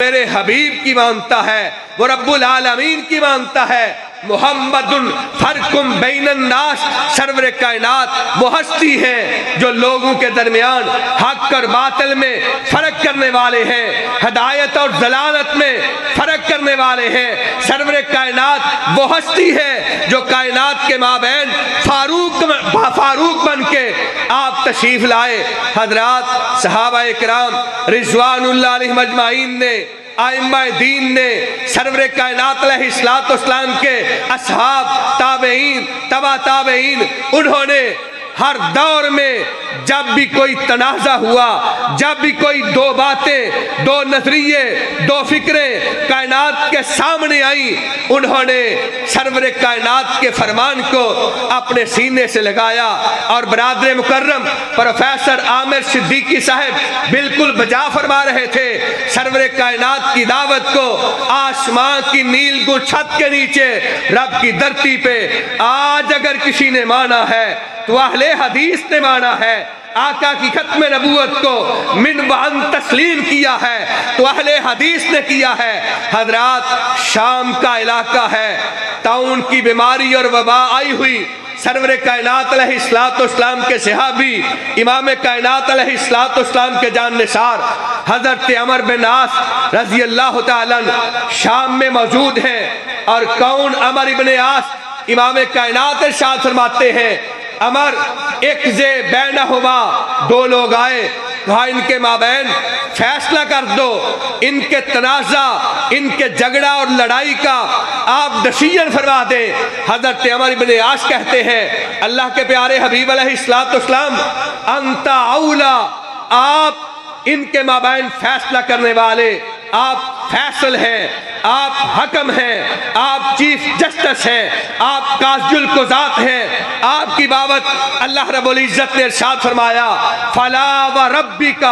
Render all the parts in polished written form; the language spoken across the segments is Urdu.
میرے حبیب کی مانتا ہے، وہ رب العالمین کی مانتا ہے۔ محمد فرقم بین الناس، سرور کائنات وہ ہستی ہیں جو لوگوں کے درمیان حق اور باطل میں فرق کرنے والے ہیں، ہدایت اور ضلالت میں فرق کرنے والے ہیں۔ سرور کائنات وہ ہستی ہے جو کائنات کے مابین فاروق بن کے آپ تشریف لائے۔ حضرات صحابہ کرام رضوان اللہ علیہم اجمعین نے، ائمہ دین نے، سرور کائنات علیہ السلام کے اصحاب، تابعین، تبع تابعین، انہوں نے ہر دور میں جب بھی کوئی تنازع ہوا، جب بھی کوئی دو باتیں، دو نظریے، دو فکریں کائنات کے سامنے آئیں، انہوں نے سرور کائنات کے فرمان کو اپنے سینے سے لگایا۔ اور برادر مکرم پروفیسر عامر صدیقی صاحب بالکل بجا فرما رہے تھے، سرور کائنات کی دعوت کو آسمان کی نیل گون چھت کے نیچے رب کی دھرتی پہ آج اگر کسی نے مانا ہے تو اہل حدیث نے مانا ہے۔ آقا کی ختم نبوت کو من بعد تسلیم کیا ہے تو اہل حدیث نے کیا ہے۔ حضرات شام کا علاقہ ہے، طاعون کی بیماری اور وبا آئی ہوئی، سرور کائنات علیہ السلام کے صحابی، امام کائنات علیہ السلام کے جان نثار حضرت عمر بن عاص رضی اللہ تعالیٰ شام میں موجود ہیں۔ اور کون عمر بن عاص؟ امام کائنات ارشاد فرماتے ہیں، عمر اقضِ بینہما، دو لوگ آئے، کہا ان کے مابین فیصلہ کر دو، ان کے تنازع، ان کے جھگڑا اور لڑائی کا آپ ڈسیژن فرما دیں۔ حضرت عمر بن عاص کہتے ہیں، اللہ کے پیارے حبیب علیہ السلام، انت اولا، آپ ان کے مابین فیصلہ کرنے والے، آپ فیصل ہیں، آپ حکم ہیں، آپ چیف جسٹس ہیں، آپ قاضی القضات ہیں۔ آپ کی بابت اللہ رب العزت نے ارشاد فرمایا، فلا وربک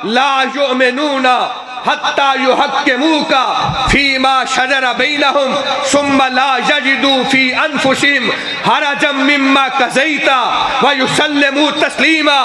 لا یؤمنون حتی یحکموک فیما شجر بینہم ثم لا یجدوا فی انفسہم حرجا مما قضیت ویسلموا تسلیما۔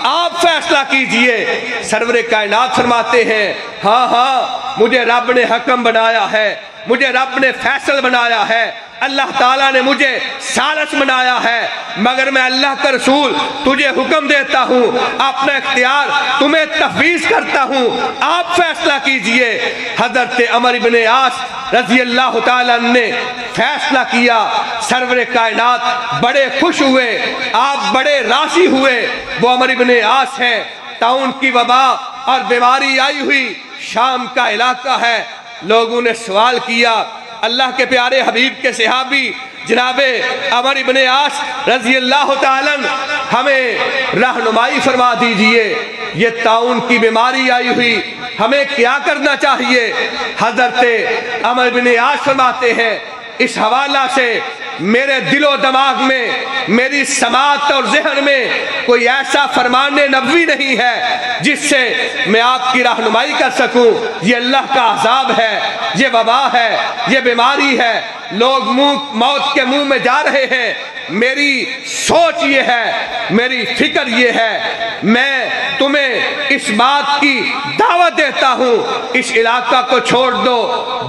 آپ فیصلہ کیجئے۔ سرور کائنات فرماتے ہیں، ہاں ہاں مجھے رب نے حکم بنایا ہے، مجھے رب نے فیصل بنایا ہے، اللہ تعالیٰ نے مجھے ثالث بنایا ہے، مگر میں اللہ کا رسول تجھے حکم دیتا ہوں، اپنا اختیار تمہیں تفویض کرتا ہوں، آپ فیصلہ کیجئے۔ حضرت عمر بن عاص رضی اللہ تعالیٰ نے فیصلہ کیا۔ سرور کائنات بڑے خوش ہوئے، آپ بڑے راضی ہوئے۔ وہ عمر بن عاص ہے، طاعون کی وبا اور بیماری آئی ہوئی، شام کا علاقہ ہے۔ لوگوں نے سوال کیا، اللہ کے پیارے حبیب کے صحابی جناب عمر بن عاص رضی اللہ تعالیٰ ہمیں رہنمائی فرما دیجئے، یہ طاعون کی بیماری آئی ہوئی، ہمیں کیا کرنا چاہیے؟ حضرت عمر بن عاص فرماتے ہیں، اس حوالہ سے میرے دل و دماغ میں، میری سماعت اور ذہن میں کوئی ایسا فرمان نبوی نہیں ہے جس سے میں آپ کی رہنمائی کر سکوں۔ یہ اللہ کا عذاب ہے، یہ وبا ہے، یہ بیماری ہے، لوگ موت کے منہ میں جا رہے ہیں۔ میری سوچ یہ ہے، میری فکر یہ ہے، میں تمہیں اس بات کی دعوت دیتا ہوں، اس علاقہ کو چھوڑ دو،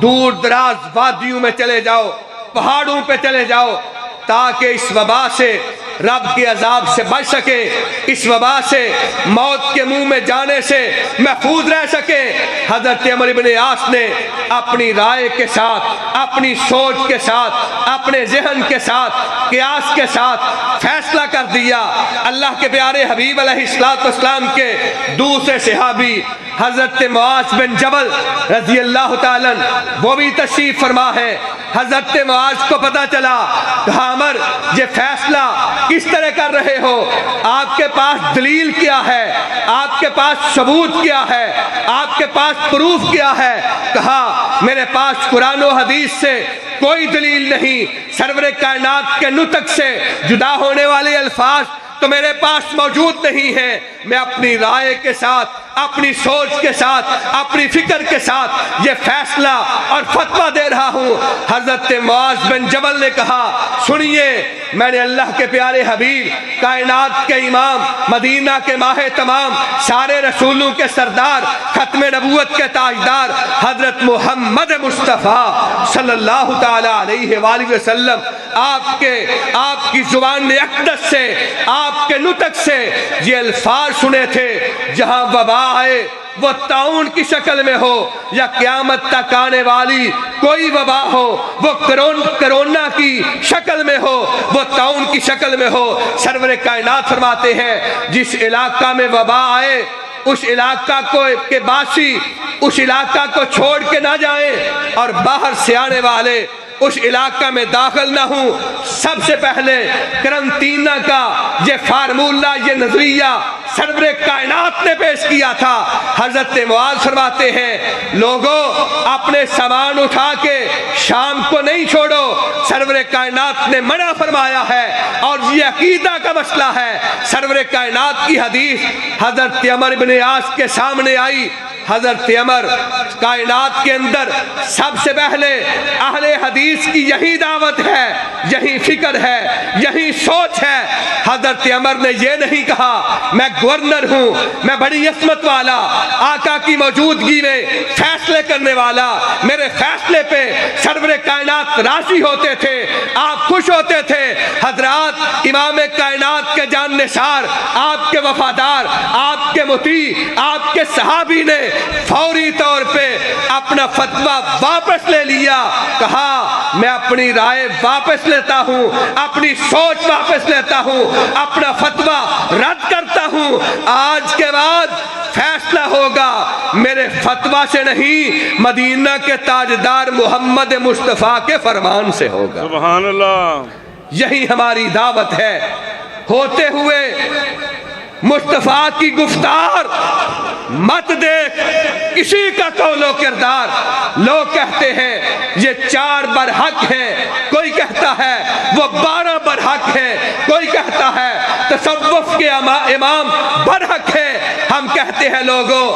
دور دراز وادیوں میں چلے جاؤ، پہاڑوں پہ چلے جاؤ، تاکہ اس وبا سے، رب کے عذاب سے بچ سکے، اس وبا سے، موت کے منہ میں جانے سے محفوظ رہ سکے۔ حضرت عمر بن عاص نے اپنی رائے کے ساتھ، اپنی سوچ کے ساتھ، اپنے ذہن کے ساتھ، قیاس کے ساتھ فیصلہ کر دیا۔ اللہ کے پیارے حبیب علیہ السلام کے دوسرے صحابی حضرت معاذ بن جبل رضی اللہ تعالیٰ وہ بھی تشریف فرما ہے۔ حضرت معاذ کو پتا چلا، کہا عمر یہ فیصلہ کس طرح کر رہے ہو؟ آپ کے پاس دلیل کیا ہے؟ آپ کے پاس ثبوت کیا ہے؟ آپ کے پاس پروف کیا ہے؟ کہا میرے پاس قرآن و حدیث سے کوئی دلیل نہیں، سرور کائنات کے نطق سے جدا ہونے والے الفاظ تو میرے پاس موجود نہیں ہیں، میں اپنی رائے کے ساتھ، اپنی سوچ کے ساتھ اپنی فکر کے ساتھ یہ فیصلہ اور فتویٰ دے رہا ہوں۔ حضرت معاذ بن جبل نے کہا سنیے، میں نے اللہ کے پیارے حبیب، کائنات کے امام، مدینہ کے ماہ تمام، سارے رسولوں کے سردار، ختم نبوت کے تاجدار حضرت محمد مصطفیٰ صلی اللہ تعالی علیہ وآلہ وسلم آپ کی زبان اقدس سے، آپ کے نطق سے یہ الفاظ سنے تھے، جہاں وبا آئے وہ طاعون کی شکل میں ہو یا قیامت تک آنے والی کوئی وبا ہو، وہ کرونا کی شکل میں ہو، وہ طاعون کی شکل میں ہو، سرور کائنات فرماتے ہیں جس علاقہ میں وبا آئے اس علاقہ کے باسی اس علاقہ کو چھوڑ کے نہ جائیں، اور باہر سے آنے والے اس علاقہ میں داخل نہ ہوں۔ سب سے پہلے کرنٹینہ کا یہ فارمولہ، یہ نظریہ سرور کائنات نے پیش کیا تھا۔ حضرت معاذ فرماتے ہیں لوگوں اپنے سامان اٹھا کے شام کو نہیں چھوڑو، سرور کائنات نے منع فرمایا ہے، اور یہ عقیدہ کا مسئلہ ہے۔ سرور کائنات کی حدیث حضرت عمر بن عاص کے سامنے آئی۔ حضرت عمر کائنات کے اندر سب سے پہلے اہل حدیث کی یہی دعوت ہے، یہی فکر ہے، یہی سوچ ہے۔ حضرت عمر نے یہ نہیں کہا میں گورنر ہوں، میں بڑی عظمت والا، آقا کی موجودگی میں فیصلے کرنے والا، میرے فیصلے پہ سرور کائنات راضی ہوتے تھے، آپ خوش ہوتے تھے۔ حضرات امام کائنات کے جان نثار، آپ کے وفادار، آپ کے مطیع، آپ کے صحابی نے فوری طور پہ اپنا فتویٰ واپس لے لیا، کہا میں اپنی رائے واپس لیتا ہوں، اپنی سوچ واپس لیتا ہوں، اپنا فتویٰ رد کرتا ہوں، آج کے بعد فیصلہ ہوگا میرے فتویٰ سے نہیں، مدینہ کے تاجدار محمد مصطفیٰ کے فرمان سے ہوگا۔ سبحان اللہ۔ یہی ہماری دعوت ہے۔ ہوتے ہوئے مصطفیٰ کی گفتار مت دیکھ کسی کا قول و کردار۔ لوگ کہتے ہیں یہ 4 برحق ہیں، کوئی کہتا ہے وہ 12 برحق ہیں، کوئی کہتا ہے تصوف کے امام برحق ہے۔ ہم کہتے ہیں لوگوں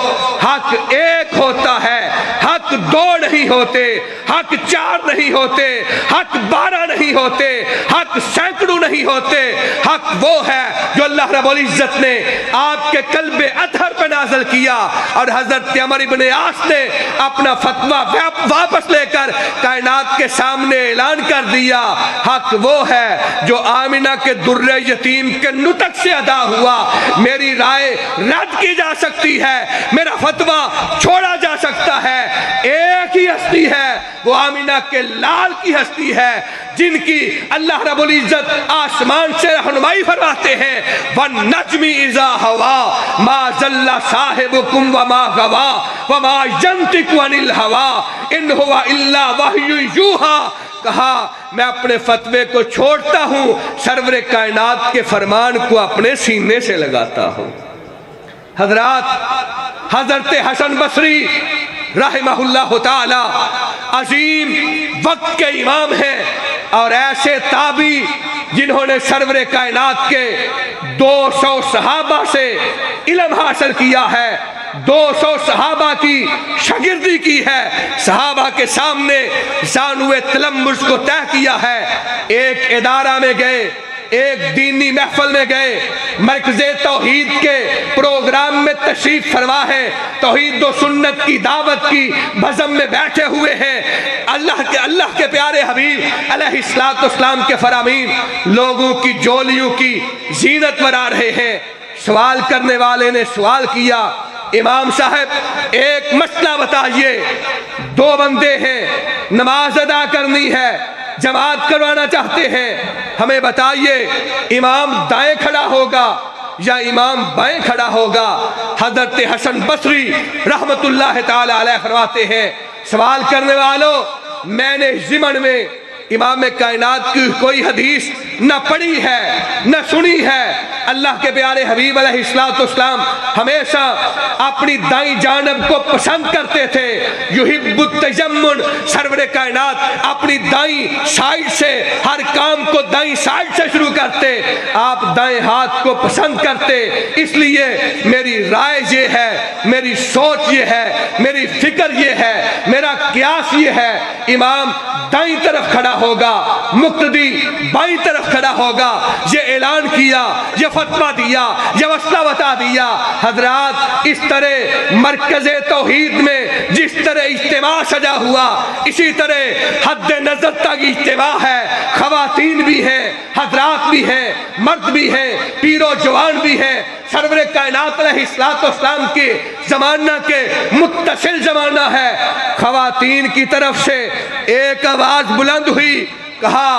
حق ایک ہوتا ہے، حق 2 نہیں ہوتے، حق 4 نہیں ہوتے، حق 12 نہیں ہوتے، حق سینکڑوں نہیں ہوتے۔ حق وہ ہے جو اللہ رب العزت نے آپ کے قلب اطہر پہ نازل کیا، اور حضرت عمر بن عاص نے اپنا فتویٰ واپس لے کر کائنات کے سامنے اعلان کر دیا۔ حق وہ ہے جو آمنہ کے در یتیم کے نطق سے ادا ہوا۔ میری رائے رد کی جا سکتی ہے، میرا فتویٰ چھوڑا جا سکتا ہے۔ ایک ہی ہستی ہے، وہ آمنہ کے لال کی ہستی ہے، جن کی اللہ رب العزت آسمان سے رہنمائی فرماتے ہیں وَالنَّجْمِ إِذَا هَوَىٰ مَا ضَلَّ صَاحِبُكُمْ وَمَا غَوَىٰ وَمَا يَنطِقُ عَنِ الْهَوَىٰ إِنْ هُوَ إِلَّا وَحْيٌ يُوحَىٰ۔ کہا میں اپنے فتوے کو چھوڑتا ہوں، سرور کائنات کے فرمان کو اپنے سینے سے لگاتا ہوں۔ حضرات حضرت حسن بصری رحمہ اللہ تعالی عظیم وقت کے امام ہیں، اور ایسے تابعی جنہوں نے سرور کائنات کے 200 صحابہ سے علم حاصل کیا ہے، 200 صحابہ کی شاگردی کی ہے، صحابہ کے سامنے زانوِ تلمذ کو طے کیا ہے۔ ایک ادارہ میں گئے، ایک دینی محفل میں گئے، مرکز توحید کے پروگرام میں تشریف فرما ہے، توحید و سنت کی دعوت کی بزم میں بیٹھے ہوئے ہیں۔ اللہ کے پیارے حبیب علیہ السلام کے فرامین لوگوں کی جولیوں کی زینت بنا رہے ہیں۔ سوال کرنے والے نے سوال کیا امام صاحب ایک مسئلہ بتائیے، 2 بندے ہیں، نماز ادا کرنی ہے، جماعت کروانا چاہتے ہیں، ہمیں بتائیے امام دائیں کھڑا ہوگا یا امام بائیں کھڑا ہوگا؟ حضرت حسن بصری رحمت اللہ تعالی علیہ فرماتے ہیں سوال کرنے والوں، میں نے ضمن میں امام کائنات کی کوئی حدیث نہ پڑھی ہے نہ سنی ہے۔ اللہ کے پیارے حبیب علیہ السلام ہمیشہ اپنی دائیں جانب کو پسند کرتے تھے۔ یحب التیمن، سرور کائنات اپنی دائیں سائیڈ سے ہر کام کو دائیں سائیڈ سے شروع کرتے، آپ دائیں ہاتھ کو پسند کرتے۔ اس لیے میری رائے یہ ہے، میری سوچ یہ ہے، میری فکر یہ ہے، میرا قیاس یہ ہے، امام دائیں طرف کھڑا ہوگا، مقتدی بائیں طرف کھڑا ہوگا۔ یہ اعلان کیا، یہ فتویٰ دیا، یہ مسئلہ بتا دیا۔ حضرات اس طرح مرکز توحید میں جس طرح اجتماع سجا ہوا، اسی طرح حد نظر تک اجتماع ہے۔ خواتین بھی ہیں، حضرات بھی ہیں، مرد بھی ہیں، پیر و جوان بھی ہیں۔ سرور کائنات علیہ السلام کے زمانہ کے متصل زمانہ ہے۔ خواتین کی طرف سے ایک آواز بلند ہوئی، کہا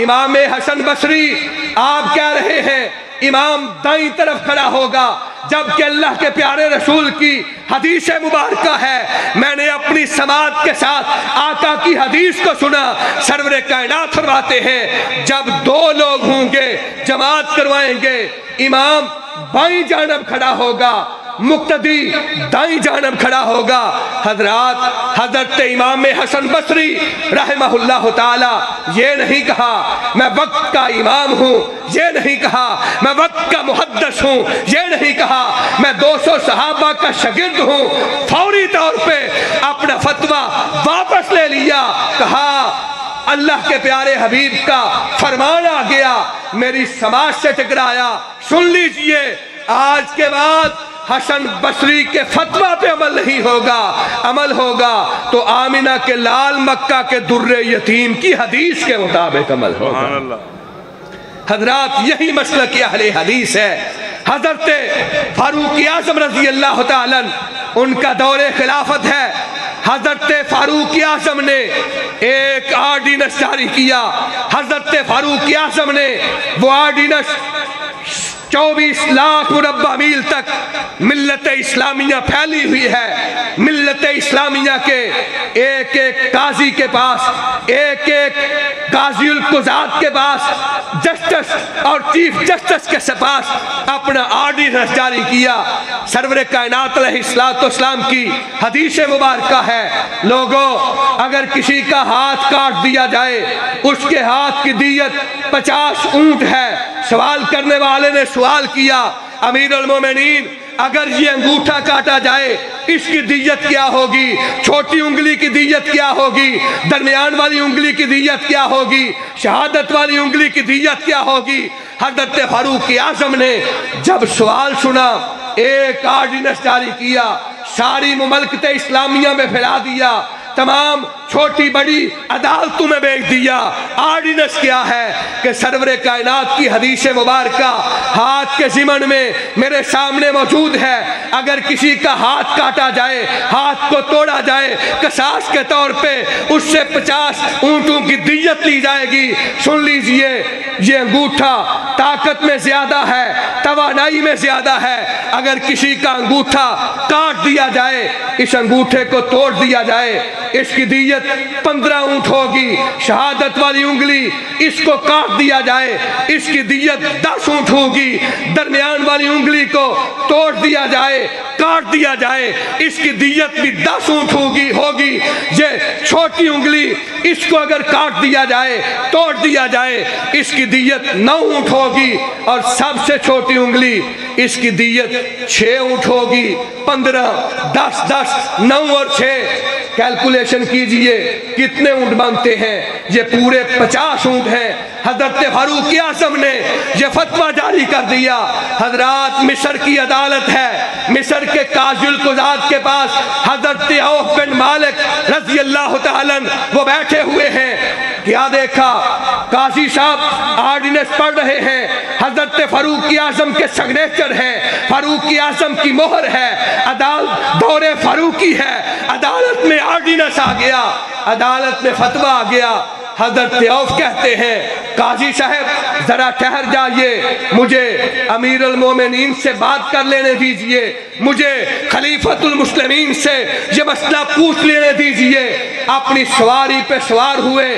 امام حسن بصری آپ کہہ رہے ہیں امام دائیں طرف کھڑا ہوگا، جبکہ اللہ کے پیارے رسول کی حدیث مبارکہ ہے۔ میں نے اپنی سماعت کے ساتھ آقا کی حدیث کو سنا۔ سرور کائنات فرماتے ہیں جب دو لوگ ہوں گے جماعت کروائیں گے، امام بائیں جانب کھڑا ہوگا، مقتدی دائیں جانب کھڑا ہوگا۔ حضرات حضرت امام حسن بصری رحمہ اللہ تعالی یہ نہیں کہا میں وقت کا امام ہوں، یہ نہیں کہا میں وقت کا محدث ہوں، یہ نہیں کہا میں 200 صحابہ کا شاگرد ہوں۔ فوری طور پہ اپنا فتویٰ واپس لے لیا، کہا اللہ کے پیارے حبیب کا فرمان آ گیا، میری سماعت سے ٹکرایا۔ سن لیجئے، آج کے بعد حسن بصری کے فتویٰ پہ عمل نہیں ہوگا، عمل ہوگا تو آمنہ کے لال مکہ کے در یتیم کی حدیث کے مطابق عمل ہوگا۔ حضرات یہی مسلک اہل حدیث ہے۔ حضرت فاروق اعظم رضی اللہ تعالیٰ ان کا دور خلافت ہے۔ حضرت فاروق اعظم نے ایک آرڈیننس جاری کیا۔ حضرت فاروق اعظم نے وہ آرڈیننس 24 لاکھ مربع میل تک ملت اسلامیہ پھیلی ہوئی ہے۔ ملت اسلامیہ کے ایک ایک قاضی کے پاس، ایک ایک قاضی القضات کے پاس، جسٹس اور چیف جسٹس کے پاس اپنا آرڈیننس جاری کیا۔ سرور کائنات علیہ السلام کی حدیث مبارکہ ہے، لوگوں اگر کسی کا ہاتھ کاٹ دیا جائے اس کے ہاتھ کی دیت 50 اونٹ ہے۔ سوال کرنے والے نے سوال کیا امیر المومنین اگر یہ انگوٹھا کاٹا جائے اس کی دیت کیا ہوگی؟ چھوٹی انگلی کی دیت کیا ہوگی؟ درمیان والی انگلی کی دیت کیا ہوگی؟ شہادت والی انگلی کی دیت کیا ہوگی؟ حضرت فاروق اعظم نے جب سوال سنا ایک آرڈیننس جاری کیا، ساری مملکت اسلامیہ میں پھیلا دیا، تمام چھوٹی بڑی عدالتوں میں بیچ دیا۔ آرڈیننس کیا ہے کہ سرور کائنات کی حدیث مبارکہ ہاتھ کے ضمن میں میرے سامنے موجود ہے، اگر کسی کا ہاتھ کاٹا جائے، ہاتھ کو توڑا جائے، قصاص کے طور پہ اس سے 50 اونٹوں کی دیت لی جائے گی۔ سن لیجئے، یہ انگوٹھا طاقت میں زیادہ ہے، توانائی میں زیادہ ہے، اگر کسی کا انگوٹھا کاٹ دیا جائے، اس انگوٹھے کو توڑ دیا جائے، اس کی دیت 15 اونٹ ہوگی۔ شہادت والی انگلی اس کو کاٹ دیا جائے، اس کی دیت 10 اونٹ ہوگی۔ درمیان والی انگلی کو توڑ دیا جائے، کاٹ دیا جائے، اس کی دیت بھی 10 اونٹ ہوگی۔ یہ چھوٹی انگلی اس کو اگر کاٹ دیا جائے، توڑ دیا جائے، اس کی دیت 9 اونٹ ہوگی، اور سب سے چھوٹی انگلی اس کی دیت 6 اونٹ ہوگی۔ 15 10 10 9 اور 6 کیلکولیشن کیجئے کتنے اونٹ بنتے ہیں؟ یہ پورے 50 اونٹ ہیں۔ حضرت فاروق اعظم نے یہ فتویٰ جاری کر دیا۔ حضرات مصر کی عدالت ہے، مصر کے قاضی القضات کے پاس حضرت عوف بن مالک رضی اللہ تعالیٰ وہ بیٹھے ہوئے ہیں۔ کیا دیکھا؟ قاضی صاحب آرڈیننس پڑھ رہے ہیں، حضرت فاروق اعظم کے سگنیچر ہیں، فاروق اعظم کی مہر ہے، عدالت دور فاروقی ہے، عدالت میں آرڈیننس آ گیا، عدالت میں فتویٰ آ گیا۔ حضرت عوف کہتے ہیں قاضی صاحب ذرا ٹھہر جائیے، مجھے امیر المومنین سے بات کر لینے دیجئے، مجھے خلیفۃ المسلمین سے یہ مسئلہ پوچھ لینے دیجئے۔ اپنی سواری پہ سوار ہوئے،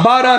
12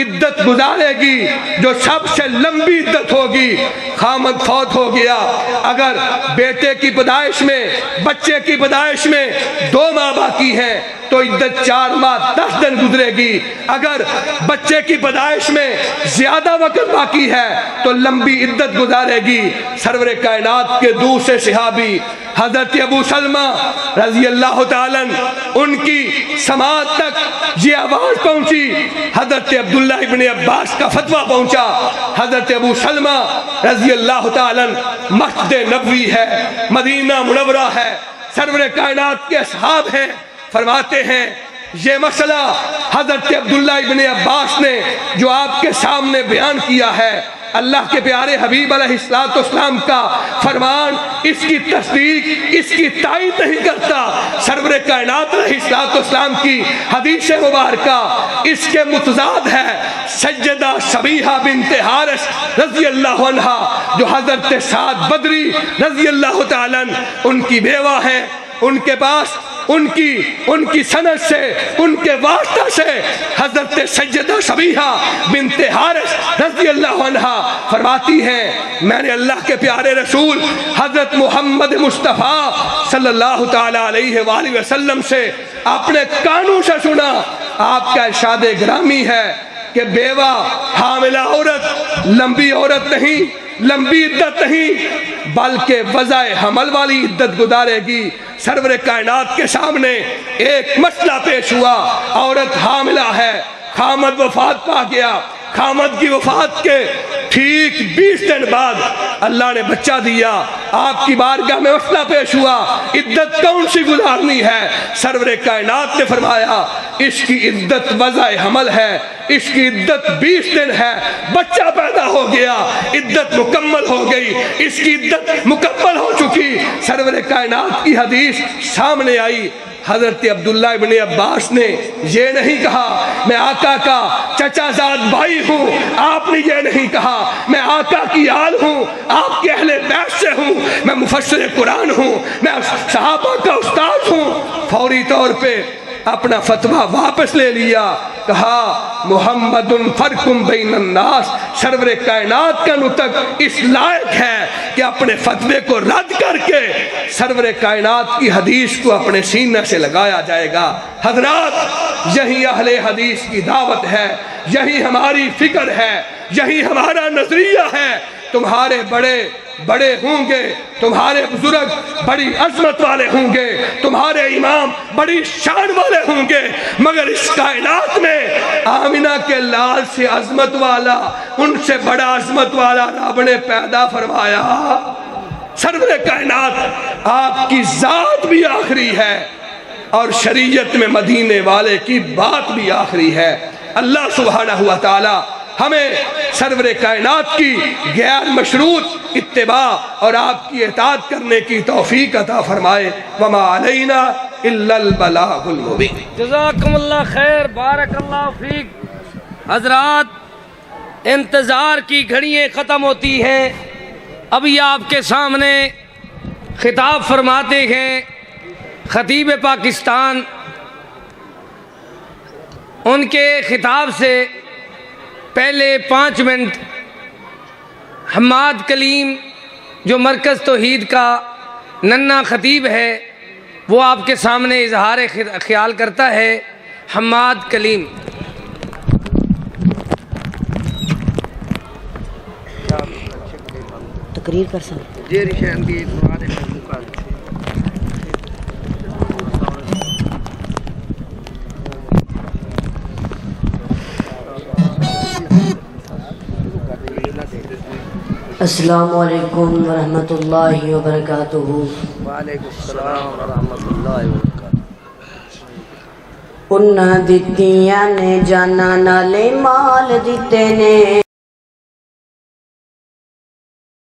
عدت گزارے گی جو سب سے لمبی عدت ہوگی۔ خامد فوت ہو گیا، اگر بیٹے کی پیدائش میں، بچے کی پیدائش میں 2 ماہ باقی ہے تو عدت 4 ماہ 10 دن گزرے گی۔ اگر بچے کی پیدائش میں زیادہ وقت باقی ہے تو لمبی عدت گزارے گی۔ سرور کائنات کے دوسرے صحابی حضرت ابو سلمہ رضی اللہ تعالیٰ ان کی سماعت تک یہ آواز پہنچی، حضرت عبداللہ ابن عباس کا فتویٰ پہنچا۔ حضرت ابو سلمہ رضی اللہ تعالیٰ مسجد نبوی ہے، مدینہ منورہ ہے، سرور کائنات کے اصحاب ہیں، فرماتے ہیں یہ مسئلہ حضرت عبداللہ ابن عباس نے جو آپ کے سامنے بیان کیا ہے، اللہ کے پیارے حبیب علیہ السلام کا فرمان اس کی تصدیق، اس کی تائید نہیں کرتا۔ سرور کائنات علیہ السلام کی حدیث مبارکہ اس کے متضاد ہے۔ سیدہ صبیحہ بنت حارث رضی اللہ عنہ جو حضرت سعد بدری رضی اللہ تعالیٰ ان کی بیوہ ہیں، ان کے پاس ان کی سند سے، ان کے واسطہ سے حضرت سیدہ صبیحہ بنت حارث رضی اللہ عنہ فرماتی ہیں میں نے اللہ کے پیارے رسول حضرت محمد مصطفیٰ صلی اللہ تعالیٰ علیہ وآلہ وسلم سے اپنے کانوں سے سنا، آپ کا ارشاد گرامی ہے کہ بیوہ حاملہ عورت لمبی عورت نہیں، لمبی عدت نہیں بلکہ وضع حمل والی عدت گزارے گی۔ سرور کائنات کے سامنے ایک مسئلہ پیش ہوا، عورت حاملہ ہے، خامد وفات پا گیا، خامد کی وفات کے ٹھیک 20 دن بعد اللہ نے بچہ دیا، آپ کی بارگاہ میں مسئلہ پیش ہوا عدت کون سی گزارنی ہے؟ سرور کائنات نے فرمایا اس کی عدت وضع حمل ہے، اس کی عدت 20 دن ہے، بچہ پیدا ہو گیا، عدت مکمل ہو گئی، اس کی عدت مکمل ہو چکی۔ سرور کائنات کی حدیث سامنے آئی۔ حضرت عبداللہ ابن عباس نے یہ نہیں کہا میں آقا کا چچا زاد بھائی ہوں، آپ نے یہ نہیں کہا میں آقا کی آل ہوں، آپ کے اہل بیت سے ہوں، میں مفسر قرآن ہوں، میں صحابہ کا استاد ہوں۔ فوری طور پہ اپنا فتویٰ واپس لے لیا، کہا محمد فرق بین الناس، سرور کائنات کا نطق اس لائق ہے کہ اپنے فتوے کو رد کر کے سرور کائنات کی حدیث کو اپنے سینے سے لگایا جائے گا۔ حضرات یہی اہل حدیث کی دعوت ہے، یہی ہماری فکر ہے، یہی ہمارا نظریہ ہے۔ تمہارے بڑے ہوں گے، تمہارے بزرگ بڑی عظمت والے ہوں گے، تمہارے امام بڑی شان والے ہوں گے، مگر اس کائنات میں آمنہ کے لال سے عظمت والا، ان سے بڑا عظمت والا رب نے پیدا فرمایا۔ سرور کائنات آپ کی ذات بھی آخری ہے اور شریعت میں مدینے والے کی بات بھی آخری ہے۔ اللہ سبحانہ و تعالی ہمیں سرور کائنات کی غیر مشروط اتباع اور آپ کی اطاعت کرنے کی توفیق عطا فرمائے۔ وما علینا الا البلاغ المبین۔ جزاکم اللہ خیر، بارک اللہ فیک۔ حضرات انتظار کی گھڑیاں ختم ہوتی ہیں، ابھی آپ کے سامنے خطاب فرماتے ہیں خطیب پاکستان۔ ان کے خطاب سے پہلے 5 منٹ حماد کلیم جو مرکز توحید کا ننھا خطیب ہے وہ آپ کے سامنے اظہار خیال کرتا ہے۔ حماد کلیم۔ تقریر کر سکتے السلام علیکم ورحمۃ اللہ وبرکاتہ۔ وعلیکم السلام ورحمۃ اللہ وبرکاتہ۔ انہاں دتیاں نے جانا نالے مال دیتے نے۔